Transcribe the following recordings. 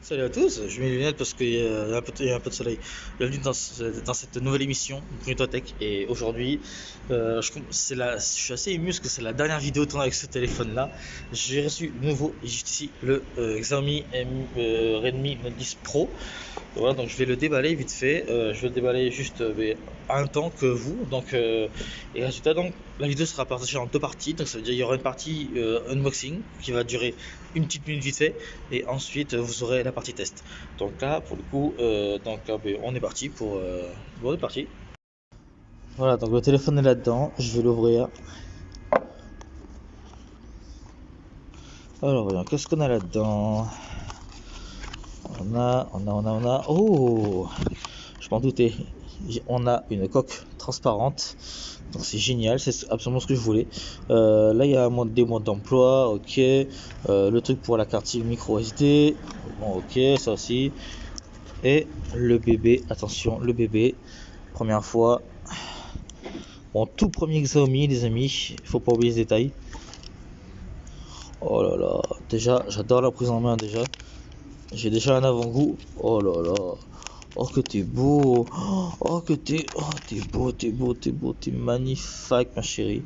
Salut à tous, je mets les lunettes parce qu'il y a un peu de soleil. Bienvenue dans cette nouvelle émission Bruno Tech. Et aujourd'hui, je suis assez ému parce que c'est la dernière vidéo tournée avec ce téléphone-là. J'ai reçu de nouveau, juste ici, le Xiaomi Redmi Note 10 Pro. Voilà, donc je vais le déballer vite fait. Je vais le déballer juste en même temps que vous. Et résultat, donc, la vidéo sera partagée en deux parties. Donc, ça veut dire qu'il y aura une partie unboxing qui va durer une petite minute vite fait. Et ensuite, vous aurez la partie test. Donc là, pour le coup, on est parti pour. On est parti. Voilà, donc le téléphone est là-dedans. Je vais l'ouvrir. Alors, voyons, qu'est-ce qu'on a là-dedans? On a. Oh! Je m'en doutais. On a une coque transparente. Donc c'est génial, c'est absolument ce que je voulais. Là il y a des modes d'emploi, ok. Le truc pour la carte SIM micro SD, bon ok, ça aussi. Et le bébé, attention, le bébé, première fois. Bon, tout premier Xiaomi les amis, il faut pas oublier ce détail. Oh là là, déjà j'adore la prise en main déjà. J'ai déjà un avant-goût. Oh là là. Oh que t'es beau. Oh que t'es beau, t'es magnifique ma chérie.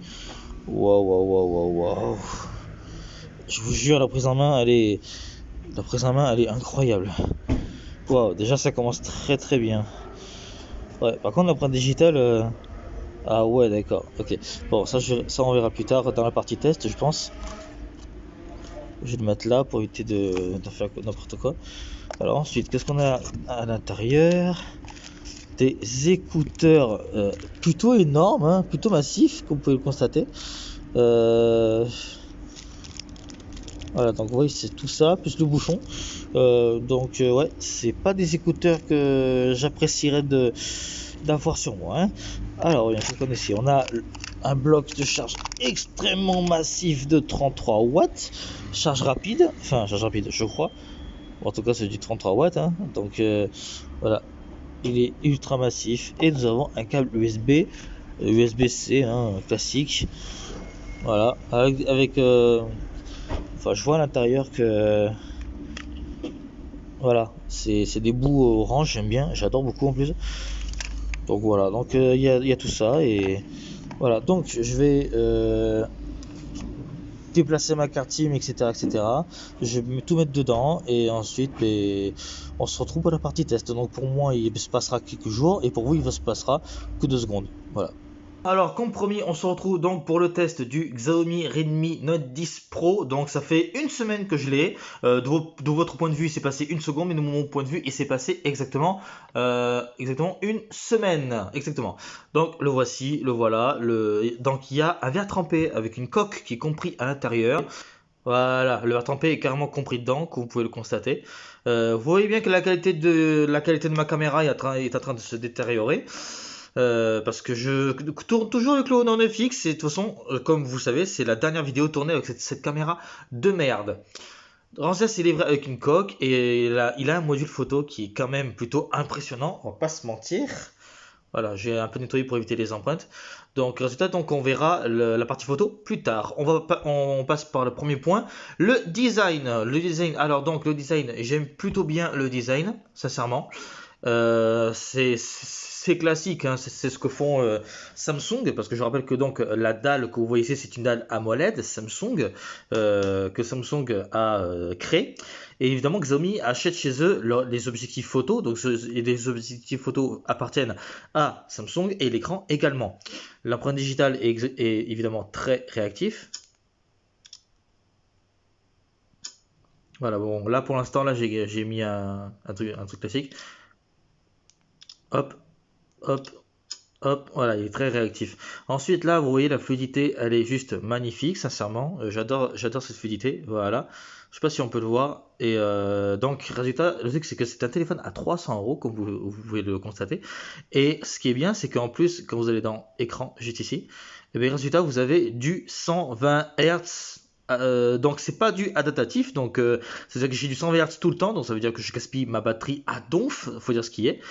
Waouh waouh waouh waouh waouh. Je vous jure la prise en main elle est incroyable. Waouh, déjà ça commence très très bien. Ouais, par contre l'empreinte digitale ah ouais, d'accord. OK. Bon, ça on verra plus tard dans la partie test, je pense. Je vais le mettre là pour éviter de faire n'importe quoi. Alors ensuite, qu'est-ce qu'on a à l'intérieur? Des écouteurs plutôt énormes, hein, plutôt massifs, comme vous pouvez le constater. Voilà, donc vous voyez, c'est tout ça, plus le bouchon. Ouais, c'est pas des écouteurs que j'apprécierais d'avoir sur moi, hein. Alors, voyons, qu'est-ce qu'on a ici? On a un bloc de charge extrêmement massif de 33 watts, charge rapide, je crois. En tout cas, c'est du 33 watts, hein. Donc, voilà, il est ultra massif. Et nous avons un câble USB-C, hein, classique. Voilà, enfin, je vois à l'intérieur que voilà, c'est des bouts orange, j'aime bien, j'adore beaucoup en plus. Donc voilà, donc il y a tout ça et voilà. Donc je vais déplacer ma carte SIM, etc., etc. Je vais tout mettre dedans et ensuite on se retrouve pour la partie test. Donc pour moi, il se passera quelques jours et pour vous, il se passera que 2 secondes. Voilà. Alors, comme promis, on se retrouve donc pour le test du Xiaomi Redmi Note 10 Pro. Donc, ça fait une semaine que je l'ai. De votre point de vue, il s'est passé une seconde, mais de mon point de vue, il s'est passé exactement une semaine. Exactement. Donc, le voici, le voilà. Donc, il y a un verre trempé avec une coque qui est compris à l'intérieur. Voilà, le verre trempé est carrément compris dedans, comme vous pouvez le constater. Vous voyez bien que la qualité de ma caméra est en train de se détériorer. Parce que je tourne toujours avec le Honor 9X et de toute façon, comme vous savez, c'est la dernière vidéo tournée avec cette caméra de merde. Ramsès il est vrai avec une coque et il a un module photo qui est quand même plutôt impressionnant, on va pas se mentir. Voilà, j'ai un peu nettoyé pour éviter les empreintes. Donc, résultat, donc on verra la partie photo plus tard. On passe par le premier point, le design. Le design. Alors donc le design, j'aime plutôt bien le design, sincèrement. C'est classique, hein, c'est ce que font Samsung, parce que je rappelle que donc la dalle que vous voyez ici, c'est une dalle AMOLED Samsung que Samsung a créée. Et évidemment, Xiaomi achète chez eux les objectifs photo, donc les objectifs photo appartiennent à Samsung et l'écran également. L'empreinte digitale est évidemment très réactif. Voilà, bon, là pour l'instant, là j'ai mis un truc classique. Hop, hop, hop, voilà, il est très réactif. Ensuite, là, vous voyez, la fluidité, elle est juste magnifique, sincèrement. J'adore cette fluidité, voilà. Je sais pas si on peut le voir. Et donc, résultat, le truc, c'est que c'est un téléphone à 300 euros, comme vous pouvez le constater. Et ce qui est bien, c'est qu'en plus, quand vous allez dans écran, juste ici, et bien, résultat, vous avez du 120 Hz. Donc c'est pas du adaptatif, donc c'est-à-dire que j'ai du 120 Hz tout le temps, donc ça veut dire que je gaspille ma batterie à donf, faut dire ce qui est.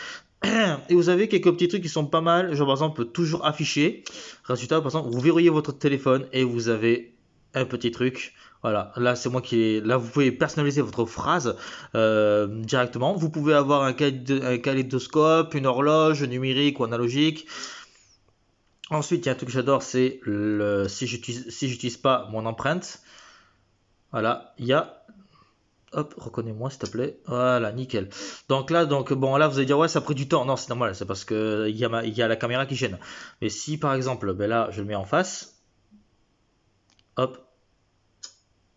Et vous avez quelques petits trucs qui sont pas mal, genre par exemple toujours affiché. Résultat, par exemple, vous verrouillez votre téléphone et vous avez un petit truc Voilà, là c'est moi qui là vous pouvez personnaliser votre phrase directement. Vous pouvez avoir un kaléidoscope, une horloge numérique ou analogique. Ensuite, il y a un truc que j'adore, c'est le si j'utilise pas mon empreinte. Voilà, il y a hop, reconnais-moi s'il te plaît. Voilà, nickel. Donc là, bon, là vous allez dire ouais, ça a pris du temps. Non, c'est normal, c'est parce que il y a la caméra qui gêne. Mais si par exemple, ben là, je le mets en face, hop,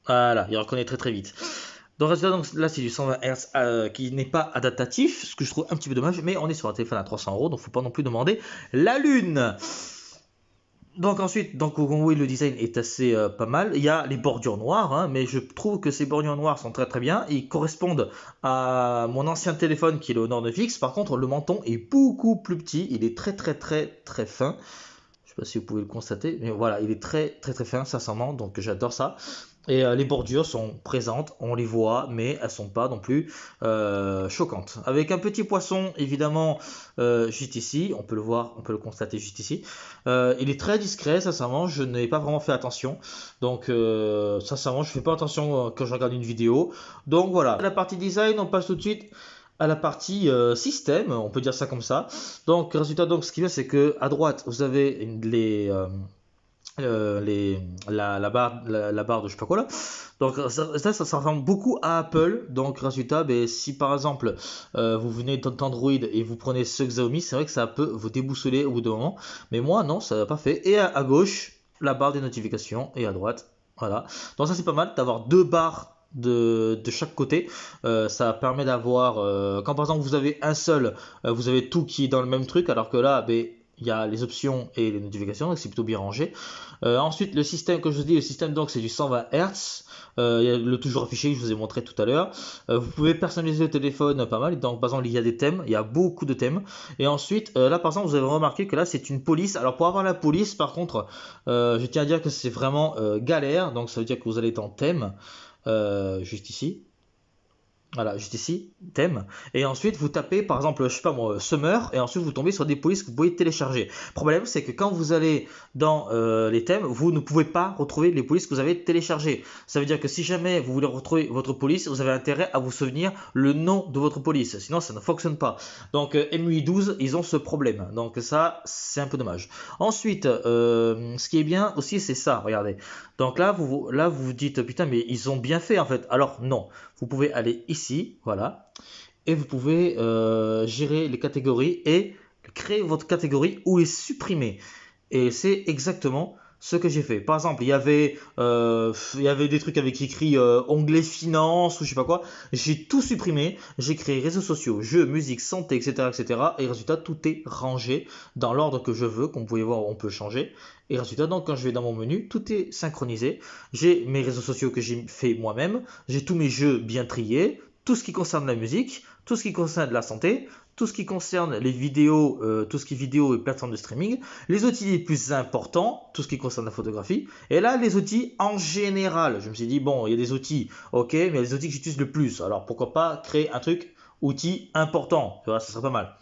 voilà, il reconnaît très très vite. Donc, résultat, donc là c'est du 120 Hz qui n'est pas adaptatif, ce que je trouve un petit peu dommage, mais on est sur un téléphone à 300 €, donc faut pas non plus demander la lune. Donc ensuite, donc oui, le design est assez pas mal. Il y a les bordures noires, hein, mais je trouve que ces bordures noires sont très très bien. Ils correspondent à mon ancien téléphone qui est le Honor 9X. Par contre, le menton est beaucoup plus petit. Il est très très très très fin. Je sais pas si vous pouvez le constater, mais voilà, il est très très très fin, sincèrement. Donc j'adore ça. Et les bordures sont présentes, on les voit, mais elles sont pas non plus choquantes. Avec un petit poisson, évidemment, juste ici, on peut le voir, on peut le constater juste ici. Il est très discret, sincèrement, je n'ai pas vraiment fait attention. Donc, sincèrement, je fais pas attention quand je regarde une vidéo. Donc voilà, la partie design, on passe tout de suite à la partie système, on peut dire ça comme ça. Donc, résultat, donc, ce qui vient, c'est que à droite, vous avez la barre de je sais pas quoi là. Donc ça ressemble beaucoup à Apple. Donc résultat, ben, si par exemple vous venez d'Android et vous prenez ce Xiaomi, c'est vrai que ça peut vous déboussoler au bout d'un moment. Mais moi non, ça n'a pas fait. Et à gauche, la barre des notifications et à droite, voilà. Donc ça c'est pas mal d'avoir deux barres de chaque côté. Ça permet d'avoir quand par exemple vous avez un seul, vous avez tout qui est dans le même truc, alors que là, ben, il y a les options et les notifications, donc c'est plutôt bien rangé. Ensuite, le système, comme je vous dis, le système donc c'est du 120 Hz. Il y a le toujours affiché que je vous ai montré tout à l'heure. Vous pouvez personnaliser le téléphone pas mal. Donc, par exemple, il y a des thèmes, il y a beaucoup de thèmes. Et ensuite, là, par exemple, vous avez remarqué que là, c'est une police. Alors, pour avoir la police, par contre, je tiens à dire que c'est vraiment galère. Donc, ça veut dire que vous allez dans thème, juste ici. Voilà, juste ici, thème. Et ensuite, vous tapez, par exemple, je sais pas moi, Summer, et ensuite vous tombez sur des polices que vous pouvez télécharger. Le problème, c'est que quand vous allez dans les thèmes, vous ne pouvez pas retrouver les polices que vous avez téléchargées. Ça veut dire que si jamais vous voulez retrouver votre police, vous avez intérêt à vous souvenir le nom de votre police. Sinon, ça ne fonctionne pas. Donc, MUI 12, ils ont ce problème. Donc, ça, c'est un peu dommage. Ensuite, ce qui est bien aussi, c'est ça, regardez. Donc là, vous vous dites, putain, mais ils ont bien fait en fait. Alors, non. Vous pouvez aller ici, voilà, et vous pouvez gérer les catégories et créer votre catégorie ou les supprimer. Et c'est exactement ce que j'ai fait. Par exemple, il y avait des trucs avec écrit onglet finance ou je sais pas quoi. J'ai tout supprimé. J'ai créé réseaux sociaux, jeux, musique, santé, etc., etc. Et résultat, tout est rangé dans l'ordre que je veux. Comme vous pouvez voir, on peut changer. Et résultat, donc quand je vais dans mon menu, tout est synchronisé. J'ai mes réseaux sociaux que j'ai fait moi-même. J'ai tous mes jeux bien triés. Tout ce qui concerne la musique, tout ce qui concerne la santé, tout ce qui concerne les vidéos, tout ce qui est vidéo et plateforme de streaming, les outils les plus importants, tout ce qui concerne la photographie, et là les outils en général. Je me suis dit, bon, il y a des outils, ok, mais il y a des outils que j'utilise le plus, alors pourquoi pas créer un truc, outil important, tu vois, ça serait pas mal.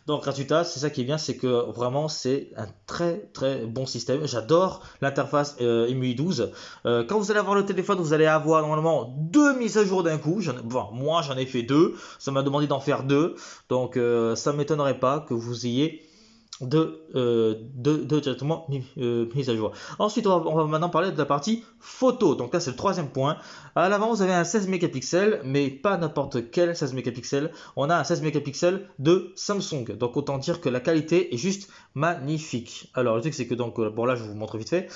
Donc résultat, c'est ça qui est bien, c'est que vraiment c'est un très très bon système. J'adore l'interface MUI 12. Quand vous allez avoir le téléphone, vous allez avoir normalement deux mises à jour d'un coup. Bon, moi j'en ai fait deux, ça m'a demandé d'en faire deux. Donc ça ne m'étonnerait pas que vous ayez directement mise à jour. Ensuite, on va maintenant parler de la partie photo. Donc là, c'est le troisième point. À l'avant, vous avez un 16 mégapixels, mais pas n'importe quel 16 mégapixels. On a un 16 mégapixels de Samsung. Donc autant dire que la qualité est juste magnifique. Alors le truc, c'est que donc, bon là, je vous montre vite fait.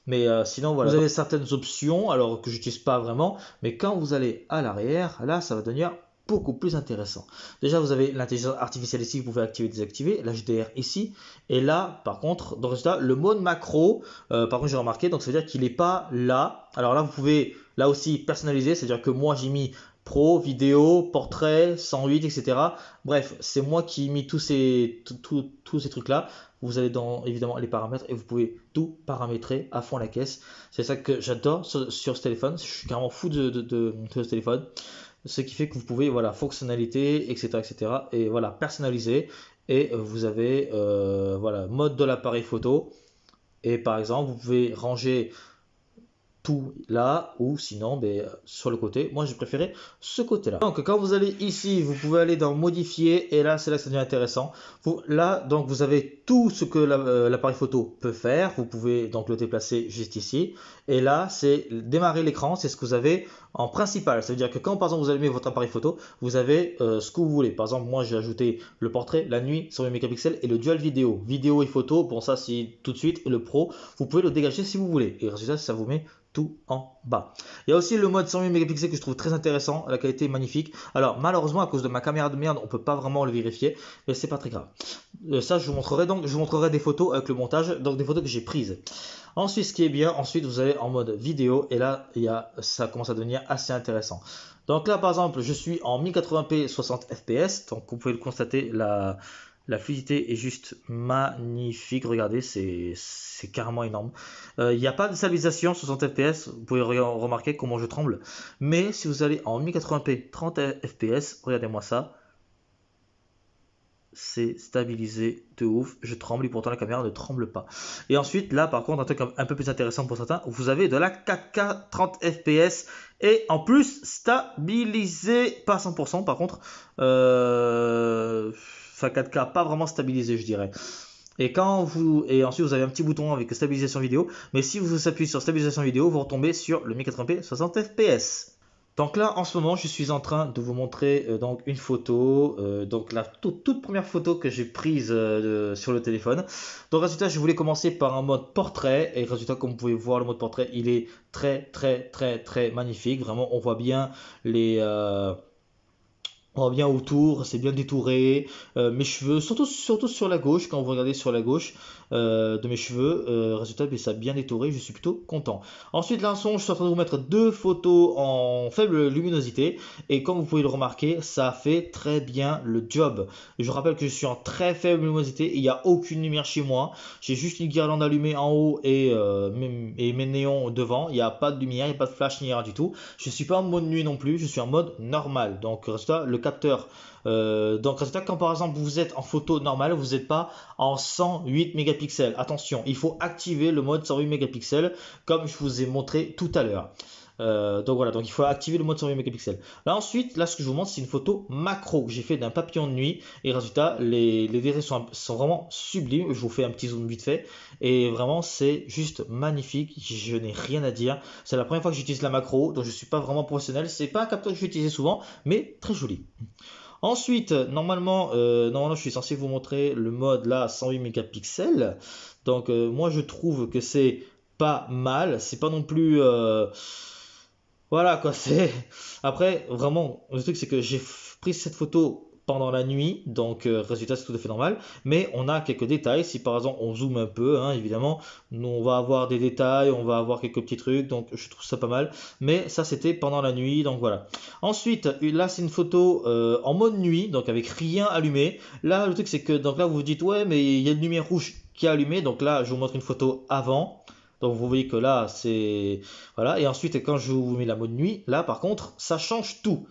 Mais sinon, voilà. Vous avez certaines options, alors que j'utilise pas vraiment. Mais quand vous allez à l'arrière, là, ça va devenir beaucoup plus intéressant. Déjà, vous avez l'intelligence artificielle ici, vous pouvez activer et désactiver, l'HDR ici, et là, par contre, dans le résultat, le mode macro, par contre, j'ai remarqué, donc ça veut dire qu'il n'est pas là. Alors là, vous pouvez, là aussi, personnaliser, c'est-à-dire que moi, j'ai mis pro, vidéo, portrait, 108, etc. Bref, c'est moi qui ai mis tous ces trucs-là. Vous allez dans, évidemment, les paramètres et vous pouvez tout paramétrer à fond la caisse. C'est ça que j'adore sur ce téléphone. Je suis carrément fou de ce téléphone. Ce qui fait que vous pouvez, voilà, fonctionnalité, etc., etc. Et voilà, personnaliser. Et vous avez, voilà, mode de l'appareil photo. Et par exemple, vous pouvez ranger tout là ou sinon sur le côté. Moi j'ai préféré ce côté là. Donc quand vous allez ici, vous pouvez aller dans modifier et là c'est là que ça devient intéressant. Là donc vous avez tout ce que l'appareil photo peut faire. Vous pouvez donc le déplacer juste ici et là c'est démarrer l'écran, c'est ce que vous avez en principal. Ça veut dire que quand par exemple vous allumez votre appareil photo, vous avez ce que vous voulez. Par exemple moi j'ai ajouté le portrait, la nuit, 108 mégapixels et le dual vidéo et photo. Bon ça c'est tout de suite. Et le pro, vous pouvez le dégager si vous voulez et résultat ça vous met tout en bas. Il y a aussi le mode 108 mégapixels que je trouve très intéressant, la qualité est magnifique. Alors malheureusement à cause de ma caméra de merde on peut pas vraiment le vérifier, mais c'est pas très grave. Ça je vous montrerai donc, je vous montrerai des photos avec le montage, donc des photos que j'ai prises. Ensuite ce qui est bien, ensuite vous allez en mode vidéo et là ça commence à devenir assez intéressant. Donc là par exemple je suis en 1080p 60 fps, donc vous pouvez le constater, la fluidité est juste magnifique, regardez, c'est carrément énorme. Il n'y a pas de stabilisation 60 fps, vous pouvez remarquer comment je tremble. Mais si vous allez en 1080p 30 fps, regardez-moi ça. C'est stabilisé de ouf, je tremble et pourtant la caméra ne tremble pas. Et ensuite là par contre un truc un peu plus intéressant pour certains, vous avez de la 4K 30 fps et en plus stabilisé, pas 100% par contre, enfin 4K pas vraiment stabilisé je dirais. Et ensuite vous avez un petit bouton avec stabilisation vidéo, mais si vous appuyez sur stabilisation vidéo, vous retombez sur le 1080p 60 fps. Donc là, en ce moment, je suis en train de vous montrer donc une photo, donc la toute première photo que j'ai prise sur le téléphone. Donc résultat, je voulais commencer par un mode portrait et résultat, comme vous pouvez voir, le mode portrait, il est très magnifique. Vraiment, on voit bien on va bien autour, c'est bien détouré. Mes cheveux, surtout sur la gauche, quand vous regardez sur la gauche de mes cheveux, résultat, ça a bien détouré, je suis plutôt content. Ensuite, là, je suis en train de vous mettre deux photos en faible luminosité. Et comme vous pouvez le remarquer, ça fait très bien le job. Je rappelle que je suis en très faible luminosité, il n'y a aucune lumière chez moi. J'ai juste une guirlande allumée en haut et mes néons devant. Il n'y a pas de lumière, il n'y a pas de flash ni rien du tout. Je ne suis pas en mode nuit non plus, je suis en mode normal. Donc, résultat, le capteur. Donc résultat, quand par exemple vous êtes en photo normale, vous n'êtes pas en 108 mégapixels. Attention, il faut activer le mode 108 mégapixels comme je vous ai montré tout à l'heure. Donc voilà, donc il faut activer le mode 108 mégapixels. Là ensuite, là ce que je vous montre, c'est une photo macro que j'ai fait d'un papillon de nuit. Et résultat, les détails sont vraiment sublimes. Je vous fais un petit zoom vite fait. Et vraiment, c'est juste magnifique. Je n'ai rien à dire. C'est la première fois que j'utilise la macro, donc je ne suis pas vraiment professionnel. C'est pas un capteur que je vais utiliser souvent, mais très joli. Ensuite, normalement, je suis censé vous montrer le mode là 108 mégapixels. Donc moi je trouve que c'est pas mal. C'est pas non plus voilà quoi, c'est. Après, vraiment, le truc c'est que j'ai pris cette photo pendant la nuit, donc résultat c'est tout à fait normal. Mais on a quelques détails. Si par exemple on zoome un peu, hein, évidemment, nous, on va avoir des détails, on va avoir quelques petits trucs, donc je trouve ça pas mal. Mais ça c'était pendant la nuit, donc voilà. Ensuite, là c'est une photo en mode nuit, donc avec rien allumé. Là le truc c'est que donc là vous vous dites ouais mais il y a une lumière rouge qui est allumée, donc là je vous montre une photo avant. Donc vous voyez que là c'est voilà, et ensuite quand je vous mets la mode nuit, là par contre ça change tout.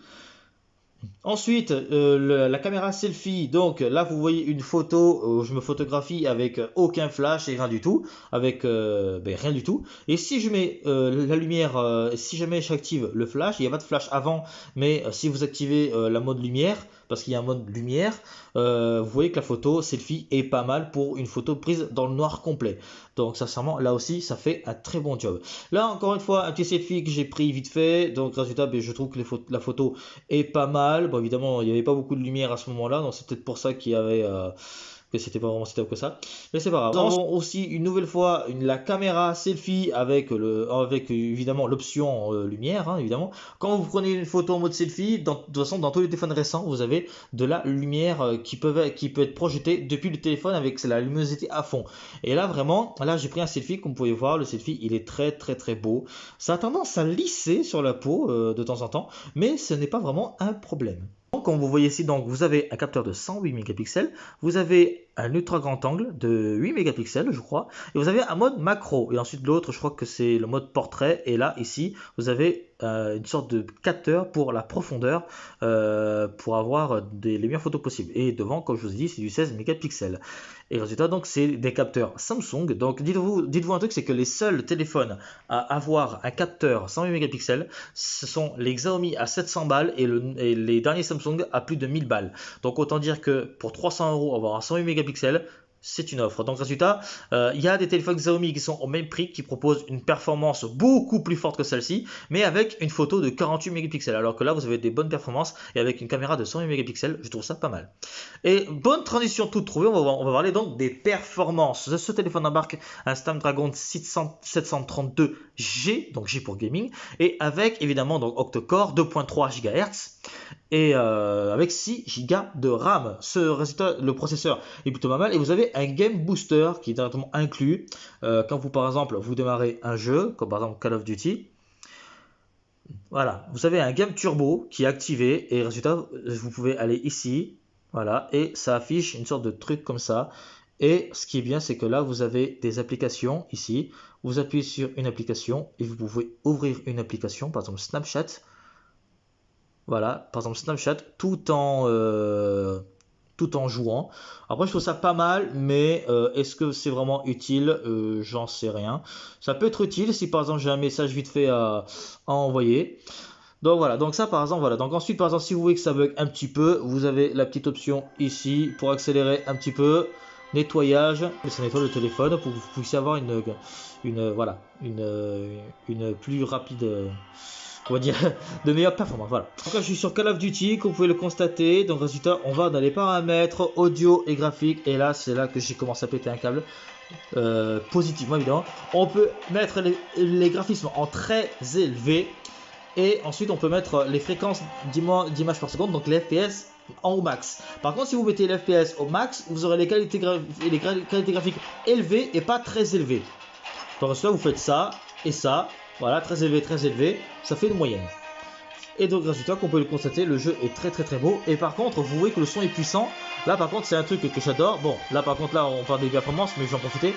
Ensuite, la caméra selfie, donc là vous voyez une photo où je me photographie avec aucun flash et rien du tout, avec rien du tout. Et si je mets la lumière, si jamais j'active le flash, il n'y a pas de flash avant, mais si vous activez la mode lumière, parce qu'il y a un mode lumière, vous voyez que la photo selfie est pas mal pour une photo prise dans le noir complet. Donc sincèrement, là aussi, ça fait un très bon job. Là, encore une fois, un petit selfie que j'ai pris vite fait. Donc résultat, je trouve que la photo est pas mal. Bon, évidemment, il n'y avait pas beaucoup de lumière à ce moment-là, donc c'est peut-être pour ça qu'il y avait que c'était pas vraiment si top que ça. Mais c'est pas grave. Nous avons aussi une nouvelle fois la caméra selfie avec évidemment l'option lumière, hein, évidemment. Quand vous prenez une photo en mode selfie, de toute façon, dans tous les téléphones récents, vous avez de la lumière qui peut être projetée depuis le téléphone avec la luminosité à fond. Et là, vraiment, là, j'ai pris un selfie, comme vous pouvez voir, le selfie, il est très beau. Ça a tendance à lisser sur la peau de temps en temps, mais ce n'est pas vraiment un problème. Comme vous voyez ici, donc vous avez un capteur de 108 mégapixels, vous avez un ultra grand angle de 8 mégapixels, je crois, et vous avez un mode macro. Et ensuite l'autre, je crois que c'est le mode portrait. Et là, ici, vous avez une sorte de capteur pour la profondeur, pour avoir les meilleures photos possibles. Et devant, comme je vous ai dit, c'est du 16 mégapixels. Et résultat, donc, c'est des capteurs Samsung. Donc, dites-vous un truc, c'est que les seuls téléphones à avoir un capteur 108 mégapixels, ce sont les Xiaomi à 700 balles et les derniers Samsung à plus de 1000 balles. Donc, autant dire que pour 300 €, avoir un 108 mégapixels, c'est une offre. Donc résultat, il y a des téléphones Xiaomi qui sont au même prix, qui proposent une performance beaucoup plus forte que celle-ci, mais avec une photo de 48 mégapixels. Alors que là, vous avez des bonnes performances et avec une caméra de 108 mégapixels, je trouve ça pas mal. Et bonne transition toute trouvée, on va parler donc des performances. Ce téléphone embarque un Snapdragon 732G, donc G pour gaming, et avec évidemment donc octa-core 2.3 GHz et avec 6 Go de RAM. Ce résultat, le processeur est plutôt pas mal. Et vous avez un Game Booster qui est directement inclus quand vous, par exemple, vous démarrez un jeu, comme par exemple Call of Duty. Voilà, vous avez un Game Turbo qui est activé et résultat, vous pouvez aller ici, voilà, et ça affiche une sorte de truc comme ça. Et ce qui est bien, c'est que là, vous avez des applications ici. Vous appuyez sur une application et vous pouvez ouvrir une application, par exemple Snapchat. Voilà, par exemple Snapchat, tout en jouant. Après, je trouve ça pas mal, mais est-ce que c'est vraiment utile? J'en sais rien. Ça peut être utile si par exemple j'ai un message vite fait à envoyer. Donc voilà, donc ça par exemple, voilà. Donc ensuite, par exemple, si vous voulez que ça bug un petit peu, vous avez la petite option ici pour accélérer un petit peu. Nettoyage, ça nettoie le téléphone pour que vous puissiez avoir voilà, une plus rapide, on va dire, de meilleure performance. Voilà. Donc là, je suis sur Call of Duty, comme vous pouvez le constater. Donc résultat, on va dans les paramètres audio et graphique, et là, c'est là que j'ai commencé à péter un câble. Positivement évidemment. On peut mettre les graphismes en très élevé. Et ensuite, on peut mettre les fréquences d'images par seconde, donc les FPS en au max. Par contre, si vous mettez les FPS au max, vous aurez les qualités graphiques élevées et pas très élevées. Donc là, vous faites ça et ça. Voilà, très élevé, ça fait une moyenne. Et donc résultat, comme on peut le constater, le jeu est très beau. Et par contre, vous voyez que le son est puissant. Là par contre, c'est un truc que j'adore. Bon, là par contre, là on parle des performances, mais je vais en profiter.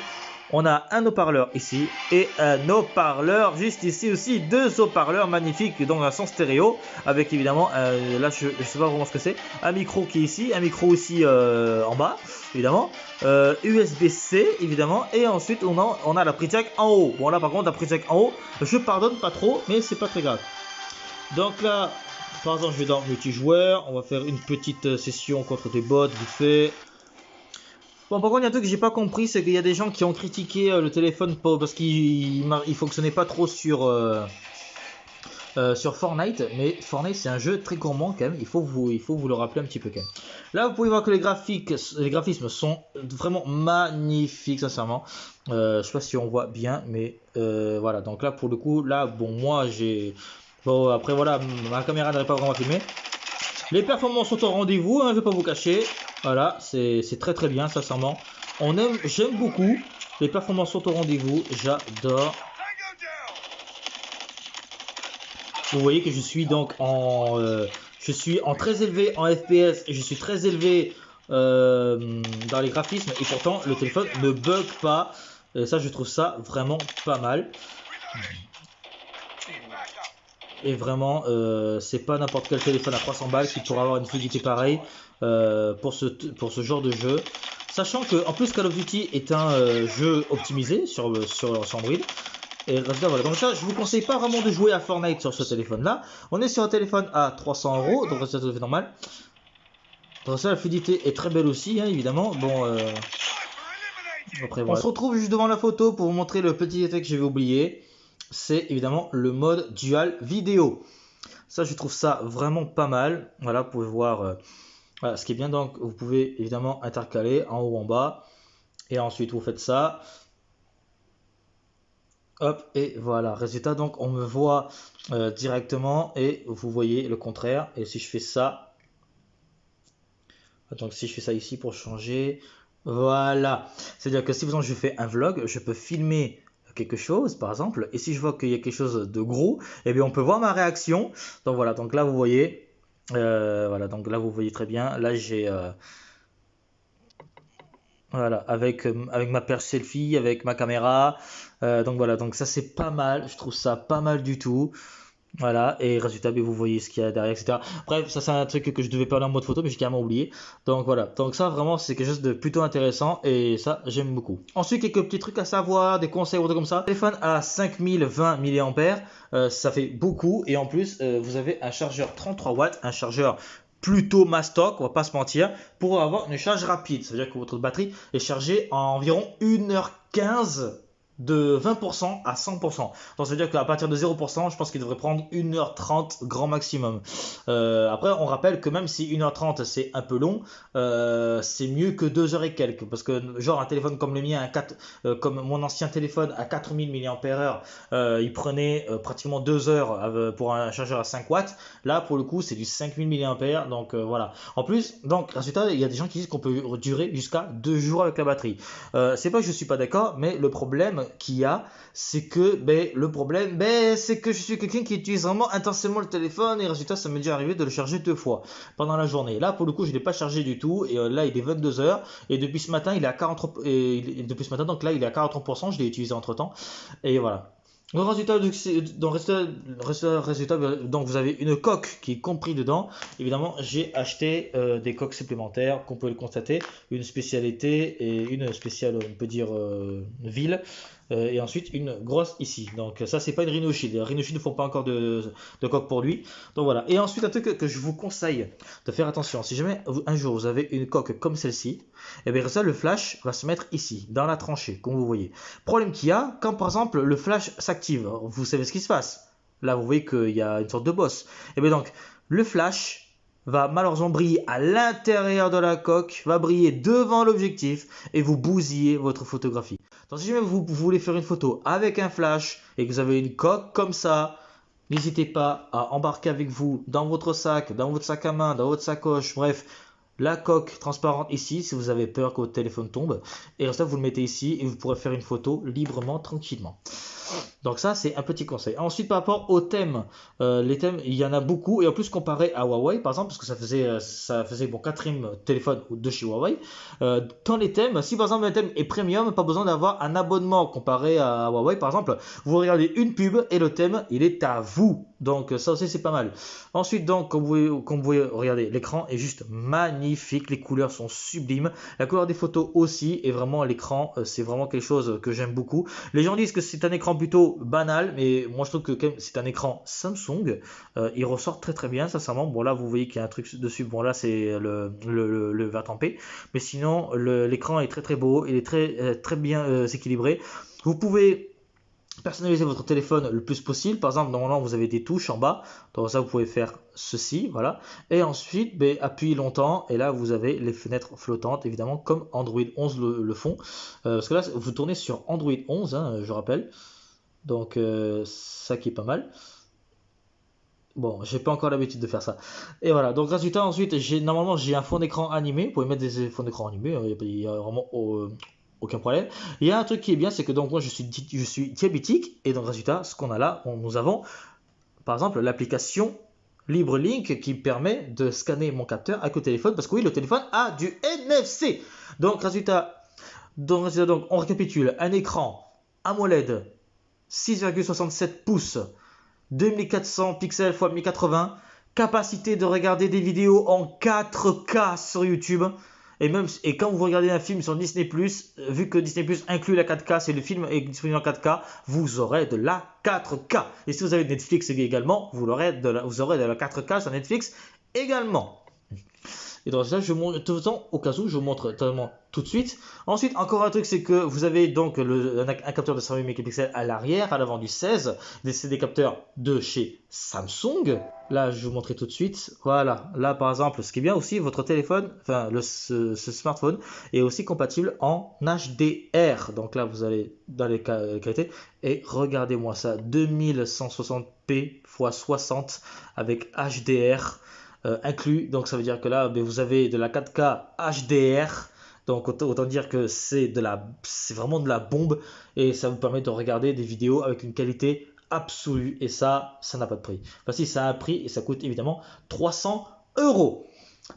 On a un haut-parleur ici et un haut-parleur juste ici aussi. Deux haut-parleurs magnifiques, donc un son stéréo. Avec évidemment, là je sais pas vraiment ce que c'est. Un micro qui est ici, un micro aussi en bas, évidemment. USB-C évidemment. Et ensuite on a la prise jack en haut. Bon là par contre, la prise jack en haut, je pardonne pas trop, mais c'est pas très grave. Donc là, par exemple, je vais dans multijoueur. On va faire une petite session contre des bots vite fait. Bon, par contre, il y a un truc que j'ai pas compris, c'est qu'il y a des gens qui ont critiqué le téléphone parce qu'il fonctionnait pas trop sur Fortnite. Mais Fortnite, c'est un jeu très gourmand quand même. Il faut vous le rappeler un petit peu quand même. Là, vous pouvez voir que les graphismes sont vraiment magnifiques, sincèrement. Je sais pas si on voit bien, mais voilà. Donc là, pour le coup, là, bon, moi, j'ai... Bon, après, voilà, ma caméra n'arrive pas vraiment à filmer. Les performances sont au rendez-vous, hein, je vais pas vous cacher. Voilà, c'est très bien, sincèrement. J'aime beaucoup. Les performances sont au rendez-vous, j'adore. Vous voyez que je suis donc je suis en très élevé en FPS et je suis très élevé dans les graphismes et pourtant le téléphone ne bug pas. Et ça, je trouve ça vraiment pas mal. Et vraiment, c'est pas n'importe quel téléphone à 300 balles qui pourra avoir une fluidité pareille pour ce genre de jeu. Sachant que en plus Call of Duty est un jeu optimisé sur Android. Et résultat, voilà. Donc ça, je vous conseille pas vraiment de jouer à Fortnite sur ce téléphone-là. On est sur un téléphone à 300 €, donc c'est tout à fait normal. Donc ça, la fluidité est très belle aussi, hein, évidemment. Bon, après, voilà. On se retrouve juste devant la photo pour vous montrer le petit détail que j'avais oublié. C'est évidemment le mode dual vidéo. Ça, je trouve ça vraiment pas mal. Voilà, vous pouvez voir voilà, ce qui est bien. Donc, vous pouvez évidemment intercaler en haut, en bas. Et ensuite, vous faites ça. Hop, et voilà. Résultat, donc, on me voit directement et vous voyez le contraire. Et si je fais ça, donc si je fais ça ici pour changer, voilà. C'est-à-dire que si par exemple je fais un vlog, je peux filmer quelque chose par exemple, et si je vois qu'il y a quelque chose de gros, eh bien on peut voir ma réaction. Donc voilà, donc là vous voyez, voilà, donc là vous voyez très bien. Là j'ai Voilà, avec ma perche selfie, avec ma caméra. Donc voilà, donc ça c'est pas mal, je trouve ça pas mal du tout. Voilà, et résultat, ben, vous voyez ce qu'il y a derrière, etc. Bref, ça c'est un truc que je devais parler en mode photo, mais j'ai carrément oublié. Donc voilà, donc ça vraiment c'est quelque chose de plutôt intéressant et ça j'aime beaucoup. Ensuite, quelques petits trucs à savoir, des conseils ou des trucs comme ça. Téléphone à 5020 mAh, ça fait beaucoup et en plus vous avez un chargeur 33 watts, un chargeur plutôt mastoc, on va pas se mentir, pour avoir une charge rapide. Ça veut dire que votre batterie est chargée en environ 1h15 de 20% à 100%. Donc ça veut dire qu'à partir de 0%, je pense qu'il devrait prendre 1h30 grand maximum. Après, on rappelle que même si 1h30 c'est un peu long, c'est mieux que 2 heures et quelques. Parce que genre un téléphone comme le mien, comme mon ancien téléphone à 4000 mAh, il prenait pratiquement 2 heures pour un chargeur à 5 watts. Là, pour le coup, c'est du 5000 mAh. Donc voilà. En plus, donc résultat, il y a des gens qui disent qu'on peut durer jusqu'à 2 jours avec la batterie. C'est pas que je suis pas d'accord, mais le problème qu'il y a, c'est que c'est que je suis quelqu'un qui utilise vraiment intensément le téléphone et résultat, ça m'est déjà arrivé de le charger 2 fois pendant la journée. Là, pour le coup, je l'ai pas chargé du tout et là, il est 22 heures et depuis ce matin, il est à 40 et depuis ce matin, donc là, il est à 43%. Je l'ai utilisé entre temps et voilà. Le résultat, donc vous avez une coque qui est compris dedans. Évidemment, j'ai acheté des coques supplémentaires, qu'on peut le constater, une spécialité et une spéciale, on peut dire, ville. Et ensuite une grosse ici. Donc ça c'est pas une Rhino Shield. Les Rhino Shield ne font pas encore de coque pour lui. Donc voilà. Et ensuite un truc que je vous conseille de faire attention. Si jamais un jour vous avez une coque comme celle-ci, et bien ça le flash va se mettre ici, dans la tranchée, comme vous voyez. Problème qu'il y a, quand par exemple le flash s'active, vous savez ce qui se passe. Là vous voyez qu'il y a une sorte de bosse. Et bien donc le flash va malheureusement briller à l'intérieur de la coque, va briller devant l'objectif et vous bousillez votre photographie. Donc si jamais vous voulez faire une photo avec un flash et que vous avez une coque comme ça, n'hésitez pas à embarquer avec vous dans votre sac, dans votre sac à main, dans votre sacoche, bref, la coque transparente ici si vous avez peur que votre téléphone tombe. Et ça, vous le mettez ici et vous pourrez faire une photo librement, tranquillement. Donc ça, c'est un petit conseil. Ensuite, par rapport aux thèmes, les thèmes, il y en a beaucoup. Et en plus, comparé à Huawei, par exemple, parce que ça faisait mon quatrième téléphone de chez Huawei, dans les thèmes, si par exemple un thème est premium, pas besoin d'avoir un abonnement comparé à Huawei. Par exemple, vous regardez une pub et le thème, il est à vous. Donc ça aussi, c'est pas mal. Ensuite, donc, comme vous voyez, regardez, l'écran est juste magnifique. Les couleurs sont sublimes. La couleur des photos aussi. Et vraiment, l'écran, c'est vraiment quelque chose que j'aime beaucoup. Les gens disent que c'est un écran plutôt banal, mais moi je trouve que c'est un écran Samsung. Il ressort très très bien, sincèrement. Bon, là vous voyez qu'il y a un truc dessus. Bon, là c'est le verre tempé, mais sinon l'écran est très très beau. Il est très bien équilibré. Vous pouvez personnaliser votre téléphone le plus possible. Par exemple, normalement, vous avez des touches en bas. Donc ça, vous pouvez faire ceci, voilà. Et ensuite, appuyez longtemps. Et là, vous avez les fenêtres flottantes, évidemment, comme Android 11 le font. Parce que là, vous tournez sur Android 11, hein, je rappelle. Donc ça qui est pas mal. Bon, j'ai pas encore l'habitude de faire ça. Et voilà, donc résultat ensuite, normalement j'ai un fond d'écran animé. Vous pouvez mettre des fonds d'écran animés, il y a vraiment aucun problème. Il y a un truc qui est bien, c'est que donc moi je suis diabétique et donc résultat, ce qu'on a là, nous avons par exemple l'application LibreLink qui permet de scanner mon capteur avec le téléphone parce que oui, le téléphone a du NFC. Donc on récapitule, un écran AMOLED 6,67 pouces, 2400 pixels x 1080, capacité de regarder des vidéos en 4K sur YouTube. Et quand vous regardez un film sur Disney+, vu que Disney+, inclut la 4K, si le film est disponible en 4K, vous aurez de la 4K. Et si vous avez Netflix également, vous aurez de la 4K sur Netflix également. Et dans ça, de toute façon, au cas où, je vous montre totalement tout de suite. Ensuite, encore un truc, c'est que vous avez donc un capteur de 108 mégapixels à l'arrière, à l'avant du 16. C'est des capteurs de chez Samsung. Là, je vais vous montrer tout de suite. Voilà. Là, par exemple, ce qui est bien aussi, votre téléphone, enfin, ce smartphone est aussi compatible en HDR. Donc là, vous allez dans les qualités et regardez-moi ça. 2160p x 60 avec HDR. Inclus, donc ça veut dire que là vous avez de la 4K HDR, donc autant dire que c'est vraiment de la bombe et ça vous permet de regarder des vidéos avec une qualité absolue et ça n'a pas de prix. Enfin si, ça a un prix et ça coûte évidemment 300 euros.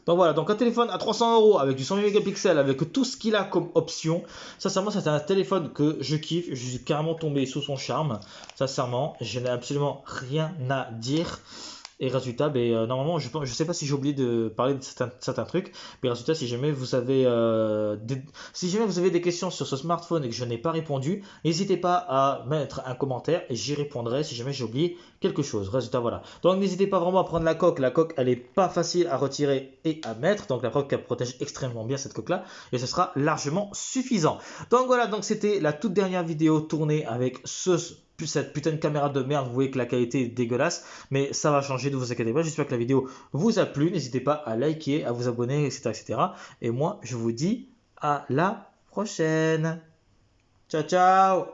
Donc voilà, donc un téléphone à 300 euros avec du 108 mégapixels, avec tout ce qu'il a comme option. Sincèrement, c'est un téléphone que je kiffe. Je suis carrément tombé sous son charme. Sincèrement, je n'ai absolument rien à dire. Et résultat, normalement, je sais pas si j'ai oublié de parler de certains trucs, mais résultat, si jamais vous avez des questions sur ce smartphone et que je n'ai pas répondu, n'hésitez pas à mettre un commentaire et j'y répondrai si jamais j'ai oublié quelque chose. Résultat, voilà. Donc n'hésitez pas vraiment à prendre la coque. La coque, elle est pas facile à retirer et à mettre. Donc la coque, elle protège extrêmement bien cette coque-là et ce sera largement suffisant. Donc voilà, donc c'était la toute dernière vidéo tournée avec cette putain de caméra de merde. Vous voyez que la qualité est dégueulasse, mais ça va changer, ne vous inquiétez pas. J'espère que la vidéo vous a plu. N'hésitez pas à liker, à vous abonner, etc., etc. Et moi, je vous dis à la prochaine. Ciao, ciao.